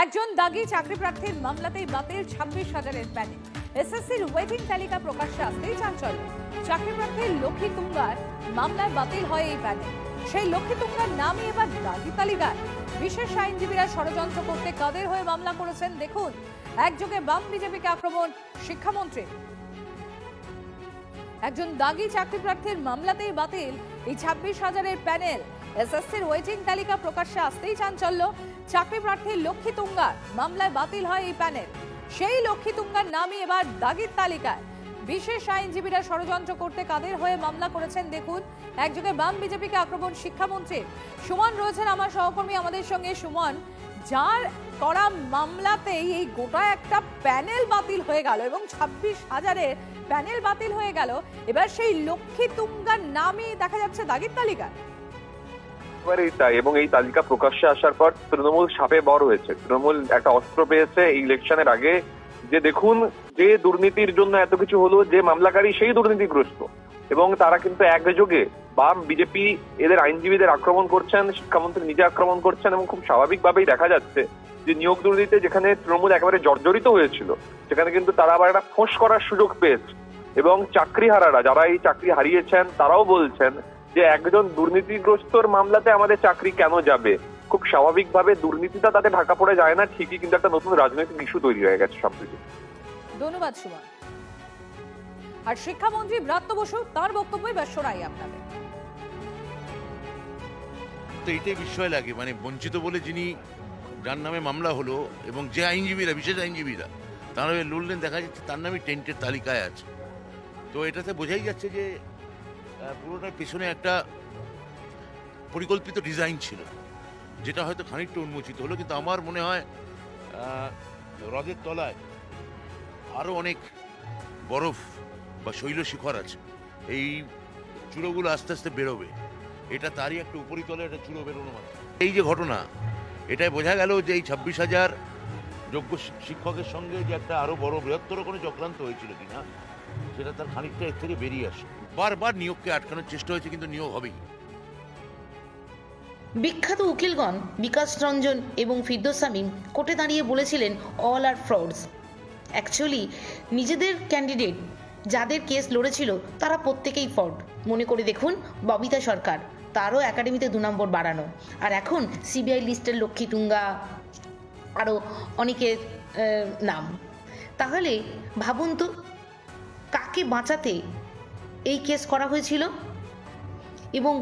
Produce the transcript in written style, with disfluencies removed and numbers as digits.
একজন দাগি চাকরি প্রার্থীর মামলাতেই বাতিল 26,000-এর প্যানেল। এসএসসির ওয়েটিং তালিকা প্রকাশ্যে আসতেই চাঞ্চল্য। চাকরি প্রার্থী লক্ষ্মী তুঙ্গার মামলায় বাতিল হয় এই প্যানেল। সেই লক্ষ্মী তুঙ্গার নামই এবার দাগি তালিকায়। বিশেষ আইনজীবীরা ষড়যন্ত্র করতে কাদের হয়ে মামলা করেছেন দেখুন। একযোগে বাম বিজেপিকে আক্রমণ শিক্ষামন্ত্রী। একজন দাগি চাকরি প্রার্থীর মামলাতেই বাতিল এই 26,000-এর প্যানেল। এসএসসির ওয়েটিং তালিকা প্রকাশ্যে আসতেই চাঞ্চল্য। চাকরি প্রার্থী লক্ষ্মী তুঙ্গার মামলায় বাতিল হয় এই প্যানেল। সেই লক্ষ্মী তুঙ্গার নামই এবার দাগির তালিকায়। বিশেষ আইনজীবীরা ষড়যন্ত্র করতে কাদের হয়ে মামলা করেছেন দেখুন। একযোগে বাম বিজেপিকে আক্রমণ শিক্ষামন্ত্রী। সুমন রয়েছেন আমার সহকর্মী আমাদের সঙ্গে। সুমন, যার করা মামলাতেই এই গোটা একটা প্যানেল বাতিল হয়ে গেল এবং 26,000-এর প্যানেল বাতিল হয়ে গেল, এবার সেই লক্ষ্মী তুঙ্গার নামই দেখা যাচ্ছে দাগির তালিকায়। এবং এই তালিকা প্রকাশ্যে আসার পর তৃণমূল সাপে বর হয়েছে। তৃণমূল একটা অস্ত্র পেয়েছে এই ইলেকশনের আগে, যে দেখুন যে দুর্নীতির জন্য এত কিছু হলো, যে মামলাকারী সেই দুর্নীতিগ্রস্ত, এবং তারা কিন্তু একযোগে বাম বিজেপি এদের আইনজীবীদের আক্রমণ করছেন, শিক্ষামন্ত্রী নিজে আক্রমণ করছেন, এবং খুব স্বাভাবিকভাবেই দেখা যাচ্ছে যে নিয়োগ দুর্নীতিতে যেখানে তৃণমূল একেবারে জর্জরিত হয়েছিল, সেখানে কিন্তু তারা আবার একটা ফোঁস করার সুযোগ পেয়েছে। এবং চাকরিহারারা যারা এই চাকরি হারিয়েছেন তারাও বলছেন যে একজন দুর্নীতিগ্রস্তর মামলাতে আমাদের চাকরি কেন যাবে। খুব স্বাভাবিকভাবে দুর্নীতিটা তাতে ঢাকা পড়ে যায় না ঠিকই, কিন্তু একটা নতুন রাজনৈতিক ইস্যু তৈরি হয়ে গেছে সম্প্রতি। ধন্যবাদ সুমন। আর শিক্ষামন্ত্রী ব্রাত্য বসু তার বক্তব্যই বেশ শোনাই আপনাদের। তো এইটাই বিস্ময় লাগে, মানে বঞ্চিত বলে যিনি, যার নামে মামলা হলো, এবং যে আইনজীবীরা, বিশেষ আইনজীবীরা তার নামে লড়লেন, দেখা যাচ্ছে তার নামই টেন্টের তালিকায় আছে। তো এটাতে বোঝাই যাচ্ছে যে পুরোটার পেছনে একটা পরিকল্পিত ডিজাইন ছিল, যেটা হয়তো খানিকটা উন্মোচিত হলো। কিন্তু আমার মনে হয় হ্রদের তলায় আরও অনেক বরফ বা শৈলশিখর আছে, এই চূড়োগুলো আস্তে আস্তে বেরোবে। এটা তারই একটা উপরিতলে একটা চূড়ো বেরোনো মাত্র। এই যে ঘটনা, এটাই বোঝা গেল যে এই 26,000 যোগ্য শিক্ষকের সঙ্গে যে একটা আরো বড় বৃহত্তর কোনো চক্রান্ত হয়েছিল কিনা, সেটা তার খানিকটা এর থেকে বেরিয়ে আসে। বারবার নিয়োগকে আটকানোর চেষ্টা হয়েছে, কিন্তু নিয়োগ হবেই। বিখ্যাত উকিলগণ বিকাশ রঞ্জন এবং ফিরদৌস শামীম কোর্টে দাঁড়িয়ে বলেছিলেন অল আর ফ্রডস। অ্যাকচুয়ালি নিজেদের ক্যান্ডিডেট যাদের কেস লড়েছিল তারা প্রত্যেকেই ফ্রড। মনে করে দেখুন ববিতা সরকার, তারও একাডেমিতে 2 নম্বর বাড়ানো, আর এখন সিবিআই লিস্টের লক্ষ্মী তুঙ্গা, আরও অনেকের নাম। তাহলে ভাবুন তো কাকে বাঁচাতে এই কেস করা হয়েছিল এবং